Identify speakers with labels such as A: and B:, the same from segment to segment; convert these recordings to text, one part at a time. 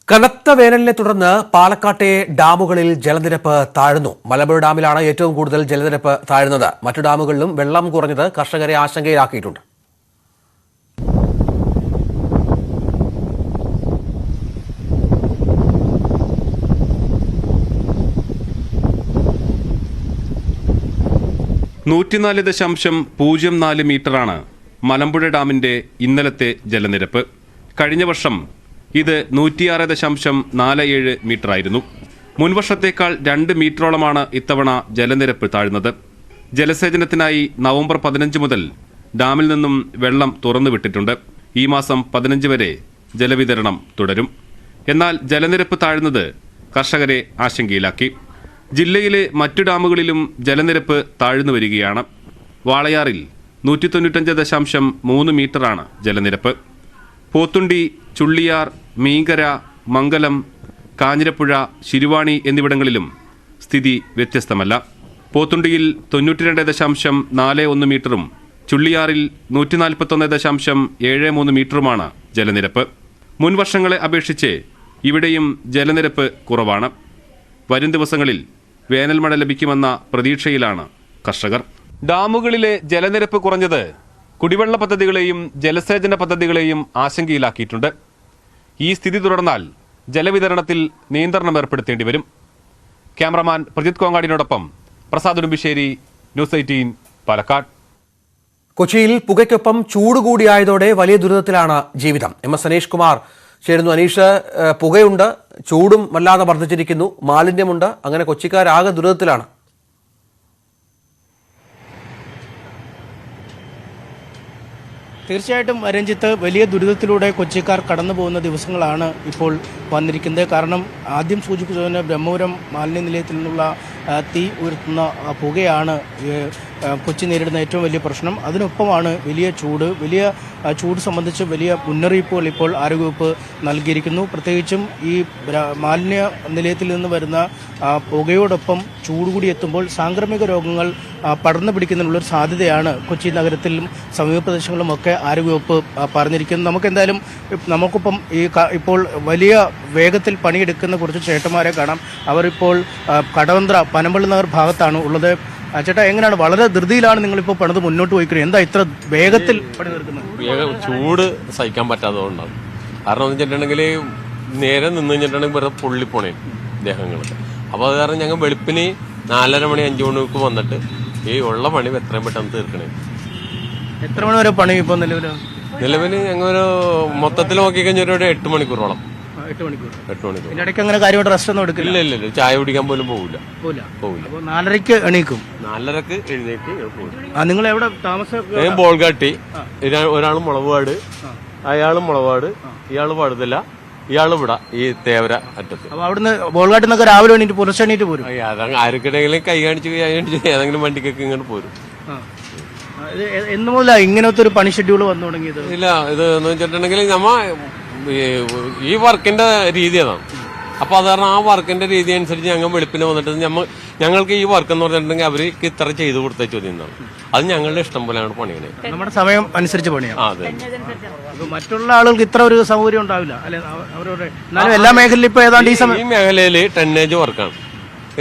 A: കനത്ത വേനലിനെ തുടർന്ന് പാലക്കാട്ടെ ഡാമുകളിൽ ജലനിരപ്പ് താഴ്ന്നു. മലമ്പുഴ ഡാമിലാണ് ഏറ്റവും കൂടുതൽ ജലനിരപ്പ് താഴ്ന്നത്. മറ്റു ഡാമുകളിലും വെള്ളം കുറഞ്ഞത് കർഷകരെ ആശങ്കയിലാക്കിയിട്ടുണ്ട്.
B: മീറ്ററാണ് മലമ്പുഴ ഡാമിന്റെ ഇന്നലത്തെ ജലനിരപ്പ്. കഴിഞ്ഞ വർഷം ഇത് 106.47 മീറ്ററായിരുന്നു. മുൻവർഷത്തേക്കാൾ 2 മീറ്ററോളമാണ് ഇത്തവണ ജലനിരപ്പ് താഴ്ന്നത്. ജലസേചനത്തിനായി നവംബർ 15 മുതൽ ഡാമിൽ നിന്നും വെള്ളം തുറന്നുവിട്ടിട്ടുണ്ട്. ഈ മാസം 15 വരെ ജലവിതരണം തുടരും. എന്നാൽ ജലനിരപ്പ് താഴ്ന്നത് കർഷകരെ ആശങ്കയിലാക്കി. ജില്ലയിലെ മറ്റു ഡാമുകളിലും ജലനിരപ്പ് താഴ്ന്നു വരികയാണ്. വാളയാറിൽ 195.3 മീറ്ററാണ് ജലനിരപ്പ്. പോത്തുണ്ടി, ചുള്ളിയാർ, മീങ്കര, മംഗലം, കാഞ്ഞിരപ്പുഴ, ശിരുവാണി എന്നിവിടങ്ങളിലും സ്ഥിതി വ്യത്യസ്തമല്ല. പോത്തുണ്ടിയിൽ 92.41 മീറ്ററും ചുള്ളിയാറിൽ 141.73 മീറ്ററുമാണ് ജലനിരപ്പ്. മുൻവർഷങ്ങളെ അപേക്ഷിച്ച് ഇവിടെയും ജലനിരപ്പ് കുറവാണ്. വരും ദിവസങ്ങളിൽ വേനൽ മഴ ലഭിക്കുമെന്ന പ്രതീക്ഷയിലാണ് കർഷകർ. ഡാമുകളിലെ ജലനിരപ്പ് കുറഞ്ഞത് കുടിവെള്ള പദ്ധതികളെയും ജലസേചന പദ്ധതികളെയും ആശങ്കയിലാക്കിയിട്ടുണ്ട്. ഈ സ്ഥിതി തുടർന്നാൽ ജലവിതരണത്തിൽ നിയന്ത്രണം ഏർപ്പെടുത്തേണ്ടി വരും. ക്യാമറമാൻ പ്രജിത് കോങ്ങാടിനോടൊപ്പം പ്രസാദ് ഉടുമ്പിശ്ശേരി, ന്യൂസ് 18 പാലക്കാട്.
A: കൊച്ചിയിൽ പുകയ്ക്കൊപ്പം ചൂട് കൂടിയായതോടെ വലിയ ദുരിതത്തിലാണ് ജീവിതം. MS അനീഷ് കുമാർ ചേരുന്നു. അനീഷ്, പുകയുണ്ട്, ചൂടും വല്ലാതെ വർദ്ധിച്ചിരിക്കുന്നു, മാലിന്യമുണ്ട്, അങ്ങനെ കൊച്ചിക്കാരാകെ ദുരിതത്തിലാണ്.
C: തീർച്ചയായിട്ടും രഞ്ജിത്ത്, വലിയ ദുരിതത്തിലൂടെ കൊച്ചിക്കാർ കടന്നു പോകുന്ന ദിവസങ്ങളാണ് ഇപ്പോൾ വന്നിരിക്കുന്നത്. കാരണം ആദ്യം സൂചിപ്പിച്ചതിന് ബ്രഹ്മപുരം മാലിന്യ നിലയത്തിൽ നിന്നുള്ള തീ ഉയർത്തുന്ന പുകയാണ് കൊച്ചി നേരിടുന്ന ഏറ്റവും വലിയ പ്രശ്നം. അതിനൊപ്പമാണ് വലിയ ചൂട് സംബന്ധിച്ച് വലിയ മുന്നറിയിപ്പുകൾ ഇപ്പോൾ ആരോഗ്യവകുപ്പ് നൽകിയിരിക്കുന്നു. പ്രത്യേകിച്ചും ഈ മാലിന്യ നിലയത്തിൽ നിന്ന് വരുന്ന പുകയോടൊപ്പം ചൂട് കൂടി എത്തുമ്പോൾ സാംക്രമിക രോഗങ്ങൾ പടർന്നു പിടിക്കുന്നതിനുള്ളൊരു സാധ്യതയാണ് കൊച്ചി നഗരത്തിലും സമീപ പ്രദേശങ്ങളിലുമൊക്കെ ആരോഗ്യവകുപ്പ് പറഞ്ഞിരിക്കുന്നത്. നമുക്കൊപ്പം ഇപ്പോൾ വലിയ വേഗത്തിൽ പണിയെടുക്കുന്ന കുറച്ച് ചേട്ടന്മാരെ കാണാം. അവരിപ്പോൾ കടവന്ത്ര പനമ്പള്ളി നഗർ ഭാഗത്താണ് ഉള്ളത്. ചേട്ടാ, എങ്ങനെയാണ്? വളരെ ധൃതിയിലാണ് നിങ്ങളിപ്പോൾ പണിത് മുന്നോട്ട് പോയിക്കുന്നത്. എന്താ ഇത്ര വേഗത്തിൽ പണി തീർക്കുന്നത്?
D: ചൂട് സഹിക്കാൻ പറ്റാത്തതുകൊണ്ടാണ്. കാരണം എന്ന് വെച്ചിട്ടുണ്ടെങ്കിൽ നേരെ നിന്ന് കഴിഞ്ഞിട്ടുണ്ടെങ്കിൽ വെറുതെ പൊള്ളിപ്പോണേ ദേഹങ്ങളൊക്കെ. അപ്പോൾ അത് കാരണം ഞങ്ങൾ വെളുപ്പിന് 4:30 മണി 5 മണിക്ക് വന്നിട്ട് ഈ ഉള്ള പണി എത്രയും പെട്ടെന്ന് തീർക്കണേ.
C: എത്ര മണി വരെ പണി ഇപ്പോൾ നിലവിൽ
D: ഞങ്ങളൊരു മൊത്തത്തിൽ നോക്കിക്കഴിഞ്ഞാൽ ഒരു 8 മണിക്കൂറോളം.
C: 8 മണിക്കൂർ.
D: ഇടയ്ക്ക്
C: അങ്ങനെ കാര്യമായിട്ട് റെസ്റ്റ് ഒന്നും എടുക്കില്ല?
D: ഇല്ല, ചായ കുടിക്കാൻ പോലും പോകില്ല.
C: 4:30 എണീക്കും.
D: 4:30 എഴുന്നേറ്റ് പോകും.
C: നിങ്ങൾ എവിടെ താമസം?
D: ബോൾഗാട്ടി, ഒരാൾ മുളവാട്, അയാളും മുളവാട്, ഇയാള് പടുതല, ഇയാള് ഇവിടെ ഈ തേവര അറ്റത്ത്.
C: അപ്പൊ അവിടുന്ന് ബോൾഗാട്ടിൽ നിന്നൊക്കെ രാവിലെ എണീറ്റ് പുലർച്ചെ എണീറ്റ് പോരും?
D: ആർക്കിടെങ്കിലും കൈ കാണിച്ച് ഏതെങ്കിലും വണ്ടിക്കൊക്കെ ഇങ്ങോട്ട് പോരും.
C: എന്ന് മുതലാ ഇങ്ങനത്തെ ഒരു പണി ഷെഡ്യൂൾ വന്നു തുടങ്ങിയത്?
D: ഇല്ല, ഇത് എന്ന് വെച്ചിട്ടുണ്ടെങ്കിൽ ഈ വർക്കിന്റെ രീതി അതാണ്. അപ്പൊ അത് കാരണം ആ വർക്കിന്റെ രീതി അനുസരിച്ച് ഞങ്ങൾ വെളുപ്പിന് വന്നിട്ട് ഞങ്ങൾക്ക് ഈ വർക്ക് എന്ന് പറഞ്ഞിട്ടുണ്ടെങ്കിൽ അവർക്ക് ഇത്ര ചെയ്ത് കൊടുത്ത ചോദ്യം അത് ഞങ്ങളുടെ ഇഷ്ടം പോലെയാണ് പണിയണേ.
C: നമ്മുടെ സമയം അനുസരിച്ച് പണിയാണ്.
D: അതെ.
C: മറ്റുള്ള ആളുകൾക്ക് ഇത്ര ഒരു സൗകര്യം ഉണ്ടാവില്ല അല്ലെ? അവരുടെ എല്ലാ മേഖലയിലും ഇപ്പൊ ഏതാണ്ട് ഈ
D: മേഖലയിൽ ടണ്ണേജ് വർക്കാണ്.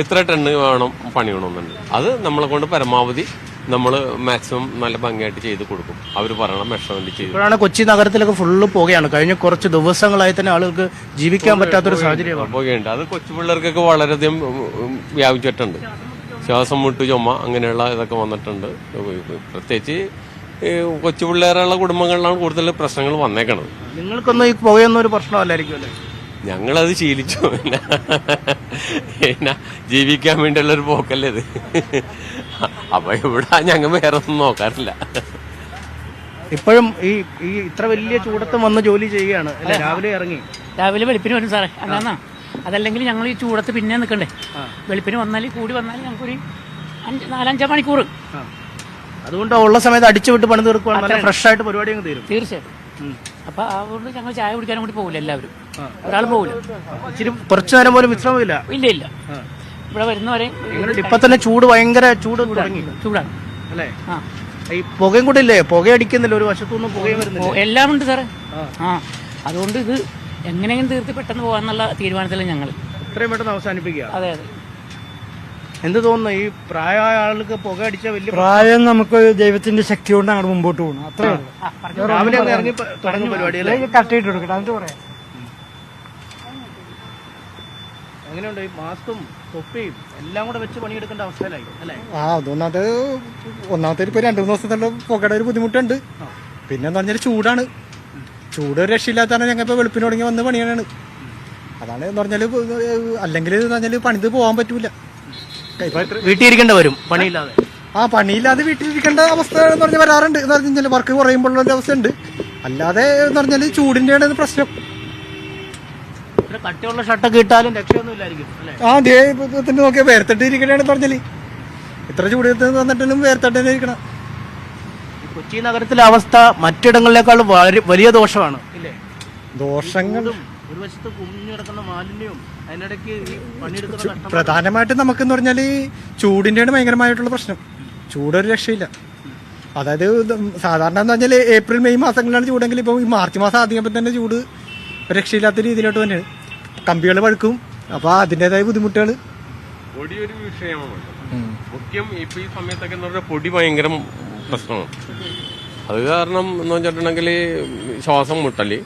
D: ഇത്ര ടണ്ണ് വേണം പണി വേണമെന്നുണ്ട്. അത് നമ്മളെ കൊണ്ട് പരമാവധി നമ്മൾ മാക്സിമം നല്ല ഭംഗിയായിട്ട് ചെയ്ത് കൊടുക്കും. അവർ പറയണം മെഷർമെന്റ് ചെയ്ത്.
C: ഇപ്പോഴാണ് കൊച്ചി നഗരത്തിലൊക്കെ ഫുള്ള് പുകയാണ്. കഴിഞ്ഞ കുറച്ച് ദിവസങ്ങളായി തന്നെ ആളുകൾക്ക് ജീവിക്കാൻ പറ്റാത്തൊരു സാഹചര്യമാണ്.
D: പുകയുണ്ട്. അത് കൊച്ചു പിള്ളേർക്കൊക്കെ വളരെയധികം വ്യാപിച്ചിട്ടുണ്ട്. ശ്വാസം മുട്ട്, ചുമ, അങ്ങനെയുള്ള ഇതൊക്കെ വന്നിട്ടുണ്ട്. പ്രത്യേകിച്ച് കൊച്ചു പിള്ളേരുള്ള കുടുംബങ്ങളിലാണ് കൂടുതൽ പ്രശ്നങ്ങൾ വന്നേക്കണത്.
C: നിങ്ങൾക്കൊന്നും ഈ പുകയൊന്നും ഒരു പ്രശ്നമല്ലായിരിക്കും അല്ലേ?
D: ഞങ്ങളത് ശീലിച്ചു. പിന്നെ ജീവിക്കാൻ വേണ്ടിയുള്ളൊരു പോക്കല്ലേ ഇത്. അപ്പൊ ഇവിടെ ഞങ്ങൾ വേറെ ഒന്നും നോക്കാറില്ല.
C: ഇപ്പോഴും ഈ ഇത്ര വലിയ ചൂടത്തും വന്ന് ജോലി ചെയ്യുകയാണ് അല്ലേ?
E: രാവിലെ വെളുപ്പിന് വരും സാറേ. അല്ലാന്നാ അതല്ലെങ്കിൽ ഞങ്ങൾ ഈ ചൂടത്ത് പിന്നെ നിൽക്കണ്ടേ? വെളുപ്പിന് വന്നാൽ കൂടി വന്നാൽ ഞങ്ങൾക്കൊരു 4-5 മണിക്കൂർ.
C: അതുകൊണ്ട് ഉള്ള സമയത്ത് അടിച്ചു വിട്ട് പണി തീർക്കുവാണ്. ഫ്രഷ് ആയിട്ട് പരിപാടി അങ്ങ് തീരും.
E: തീർച്ചയായിട്ടും. അപ്പൊ അതുകൊണ്ട് ഞങ്ങൾ ചായ കുടിക്കാനും കൂടി പോകില്ല. എല്ലാവരും ഒരാൾ പോകില്ല.
C: കുറച്ചു നേരം പോലും വിശ്രമമില്ല.
E: ഇല്ല. ഇവിടെ വരുന്നവരെ
C: ഇപ്പൊ തന്നെ ഭയങ്കര ചൂടാണ് അല്ലേ? ഈ പുകയും കൂടെ ഇല്ലേ? പുക അടിക്കുന്നില്ല, ഒരു വശത്തുനിന്ന് പുകയും വരുന്നില്ല.
E: എല്ലാം ഉണ്ട് സാറേ. അതുകൊണ്ട് ഇത് എങ്ങനെയെങ്കിലും തീർത്ത് പെട്ടെന്ന് പോകാന്നുള്ള തീരുമാനത്തിലാണ് ഞങ്ങൾ.
C: ഇത്രയും പെട്ടെന്ന് അവസാനിപ്പിക്കുക.
E: അതെ അതെ.
C: എന്ത് തോന്നുന്നു ഈ പ്രായമായ ആൾക്ക് പുക അടിച്ച വലിയ
F: പ്രായം നമുക്ക് ദൈവത്തിന്റെ ശക്തി കൊണ്ട് അങ്ങോട്ട് മുമ്പോട്ട് പോകണം, അത്രേ ഉള്ളൂ.
C: രാവിലെ അങ്ങ് ഇറങ്ങി തുടങ്ങും പരിപാടി അല്ലേ?
F: കട്ടിയിട്ട് കൊടുക്കട്ടെ, എന്നിട്ട് പറയാം.
C: എങ്ങനെയുണ്ട് ഈ മാസ്കും തൊപ്പിയും എല്ലാം കൂടെ വെച്ച് പണിയെടുക്കേണ്ട അവസ്ഥയിലായി അല്ലേ?
F: ഒന്നാമത്തെ ഇപ്പൊ 2-3 ദിവസത്തെ പുകയുടെ ഒരു ബുദ്ധിമുട്ടുണ്ട്. പിന്നെ എന്ന് പറഞ്ഞാൽ ചൂടാണ്. ചൂട് ഒരു രക്ഷയില്ലാത്താണ്. ഞങ്ങൾ ഇപ്പൊ വെളുപ്പിന് തുടങ്ങി വന്ന് പണിയാണ്. അതാണ് എന്ന് പറഞ്ഞാല് അല്ലെങ്കിൽ എന്ന് പറഞ്ഞാല് പണിത് പോകാൻ പറ്റൂല.
C: വീട്ടിൽ ഇരിക്കേണ്ടി വരും പണിയില്ലാതെ.
F: പണിയില്ലാതെ വീട്ടിലിരിക്കേണ്ട അവസ്ഥ എന്ന് പറഞ്ഞാൽ വരാറുണ്ട്. എന്ന് പറഞ്ഞാൽ വർക്ക് കുറയുമ്പോഴുള്ള ഒരു അവസ്ഥ ഉണ്ട്. അല്ലാതെ എന്ന് പറഞ്ഞാൽ ചൂടിന്റെ പ്രശ്നം.
C: കട്ടിയുള്ള ഷർട്ടൊക്കെ ഇട്ടാലും രക്ഷയൊന്നും ഇല്ലായിരിക്കും അല്ലേ?
F: ദൈവത്തിന് നോക്കിയാൽ വേർത്തിട്ട് ഇരിക്കണേന്ന് പറഞ്ഞാല് ഇത്ര ചൂട് വന്നിട്ടും വേർത്തിട്ട് തന്നെ ഇരിക്കണം.
C: കൊച്ചി നഗരത്തിലെ അവസ്ഥ മറ്റിടങ്ങളിലേക്കാൾ വലിയ ദോഷമാണ് ഇല്ലേ?
F: ദോഷങ്ങൾ
C: ഒരു വശത്ത് കുമിഞ്ഞു കിടക്കുന്ന മാലിന്യവും അതിനിടയ്ക്ക് ഈ പണിയെടുക്കുന്ന
F: പ്രധാനമായിട്ടും നമുക്കെന്ന് പറഞ്ഞാൽ ചൂടിൻ്റെയാണ് ഭയങ്കരമായിട്ടുള്ള പ്രശ്നം. ചൂടൊരു രക്ഷയില്ല. അതായത് സാധാരണ എന്ന് പറഞ്ഞാൽ ഏപ്രിൽ മെയ് മാസങ്ങളിലാണ് ചൂടെങ്കിൽ ഇപ്പോൾ ഈ മാർച്ച് മാസം ആദ്യം തന്നെ ചൂട് രക്ഷയില്ലാത്ത രീതിയിലോട്ട് തന്നെയാണ്. കമ്പികൾ പഴുക്കും. അപ്പോൾ അതിൻ്റെതായ ബുദ്ധിമുട്ടുകൾ.
D: പൊടി ഒരു വിഷയമാണ് മുഖ്യം. ഇപ്പൊ ഈ സമയത്തൊക്കെ എന്ന് പറഞ്ഞാൽ പൊടി ഭയങ്കര പ്രശ്നമാണ്. അത് കാരണം എന്ന് വെച്ചിട്ടുണ്ടെങ്കിൽ ശ്വാസം മുട്ടല്,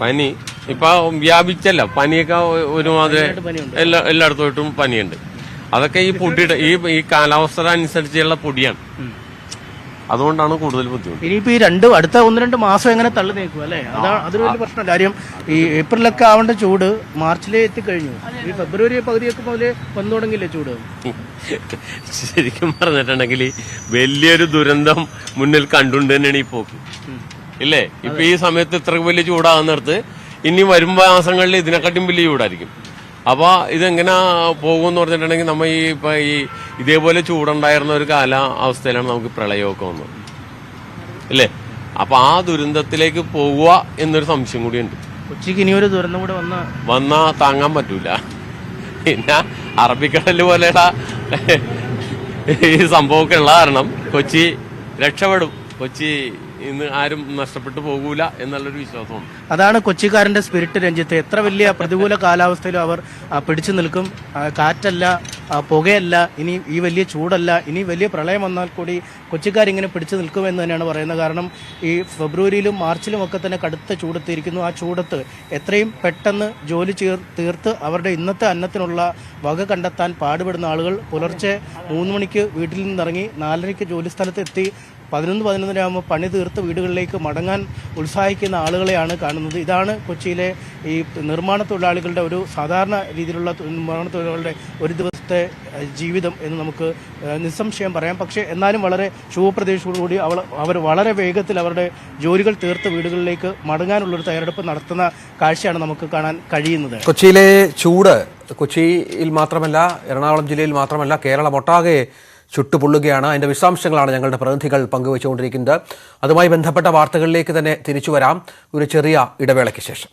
D: പനി ഇപ്പൊ വ്യാപിച്ചല്ല. പനിയൊക്കെ ഒരുമാതിരി എല്ലായിടത്തോട്ടും പനിയുണ്ട്. അതൊക്കെ ഈ പൊടിയുടെ ഈ കാലാവസ്ഥ അനുസരിച്ചുള്ള പൊടിയാണ്. അതുകൊണ്ടാണ് കൂടുതൽ ബുദ്ധിമുട്ട്.
C: ഇനിയിപ്പോ ഈ അടുത്ത 1-2 മാസം എങ്ങനെ തള്ളി നീക്കും അല്ലേ? അതൊരു വലിയ പ്രശ്നമല്ല. കാര്യം ഈ ഏപ്രിലൊക്കെ ആവേണ്ട ചൂട് മാർച്ചിലേ എത്തിക്കഴിഞ്ഞു. ഈ ഫെബ്രുവരി പകുതിയൊക്കെ മുതലേ വന്നു തുടങ്ങിയില്ലേ ചൂട്?
D: ശരിക്കും പറഞ്ഞിട്ടുണ്ടെങ്കിൽ വലിയൊരു ദുരന്തം മുന്നിൽ കണ്ടുകൊണ്ട് തന്നെയാണ് ഈ പോക്ക് ഇല്ലേ? ഇപ്പൊ ഈ സമയത്ത് ഇത്ര വലിയ ചൂടാകുന്നിടത്ത് ഇനി വരും മാസങ്ങളിൽ ഇതിനെക്കാട്ടും വലിയ ചൂടായിരിക്കും. അപ്പൊ ഇതെങ്ങനെ പോകുമെന്ന് പറഞ്ഞിട്ടുണ്ടെങ്കിൽ നമ്മ ഈ ഇതേപോലെ ചൂടുണ്ടായിരുന്ന ഒരു അവസ്ഥയിലാണ് നമുക്ക് പ്രളയമൊക്കെ വന്നത് അല്ലേ? അപ്പൊ ആ ദുരന്തത്തിലേക്ക് പോവുക എന്നൊരു സംശയം കൂടിയുണ്ട്.
C: കൊച്ചിക്ക് ഇനിയൊരു ദുരന്തം കൂടെ
D: വന്നാ താങ്ങാൻ പറ്റൂല. പിന്നെ അറബിക്കടല് പോലെയുള്ള ഈ സംഭവമൊക്കെ ഉള്ള കാരണം കൊച്ചി രക്ഷപ്പെടും. കൊച്ചി ഇന്ന് ആരും നഷ്ടപ്പെട്ടു പോകൂല എന്നുള്ളൊരു വിശ്വാസമുണ്ട്.
C: അതാണ് കൊച്ചിക്കാരന്റെ സ്പിരിറ്റ്. രഞ്ജിത്ത്, എത്ര വലിയ പ്രതികൂല കാലാവസ്ഥയിലും അവർ പിടിച്ചു നിൽക്കും. കാറ്റല്ല, പുകയല്ല, ഇനി ഈ വലിയ ചൂടല്ല, ഇനി വലിയ പ്രളയം വന്നാൽ കൂടി കൊച്ചിക്കാരിങ്ങനെ പിടിച്ചു നിൽക്കുമെന്ന് തന്നെയാണ് പറയുന്നത്. കാരണം ഈ ഫെബ്രുവരിയിലും മാർച്ചിലും ഒക്കെ തന്നെ കടുത്ത ചൂടെത്തിയിരിക്കുന്നു. ആ ചൂടത്ത് എത്രയും പെട്ടെന്ന് ജോലി തീർത്ത് അവരുടെ ഇന്നത്തെ അന്നത്തിനുള്ള വക കണ്ടെത്താൻ പാടുപെടുന്ന ആളുകൾ പുലർച്ചെ 3 മണിക്ക് വീട്ടിൽ നിന്നിറങ്ങി 4:30 ജോലി സ്ഥലത്തെത്തി 11-11:30 ആകുമ്പോൾ പണി തീർത്ത് വീടുകളിലേക്ക് മടങ്ങാൻ ഉത്സാഹിക്കുന്ന ആളുകളെയാണ് കാണുന്നത്. ഇതാണ് കൊച്ചിയിലെ ഈ നിർമ്മാണ തൊഴിലാളികളുടെ ഒരു സാധാരണ രീതിയിലുള്ള നിർമ്മാണ തൊഴിലാളികളുടെ ഒരു ദിവസത്തെ ജീവിതം എന്ന് നമുക്ക് നിസ്സംശയം പറയാം. പക്ഷേ എന്നാലും വളരെ ശുഭപ്രതീക്ഷയോടുകൂടി അവർ വളരെ വേഗത്തിൽ അവരുടെ ജോലികൾ തീർത്ത് വീടുകളിലേക്ക് മടങ്ങാനുള്ളൊരു തയ്യാറെടുപ്പ് നടത്തുന്ന കാഴ്ചയാണ് നമുക്ക് കാണാൻ കഴിയുന്നത്.
A: കൊച്ചിയിലെ ചൂട് കൊച്ചിയിൽ മാത്രമല്ല, എറണാകുളം ജില്ലയിൽ മാത്രമല്ല, കേരളമൊട്ടാകെ ചുട്ടുപൊള്ളുകയാണ്. അതിൻ്റെ വിശദാംശങ്ങളാണ് ഞങ്ങളുടെ പ്രതിനിധികൾ പങ്കുവച്ചുകൊണ്ടിരിക്കുന്നത്. അതുമായി ബന്ധപ്പെട്ട വാർത്തകളിലേക്ക് തന്നെ തിരിച്ചു വരാം ഒരു ചെറിയ ഇടവേളയ്ക്ക് ശേഷം.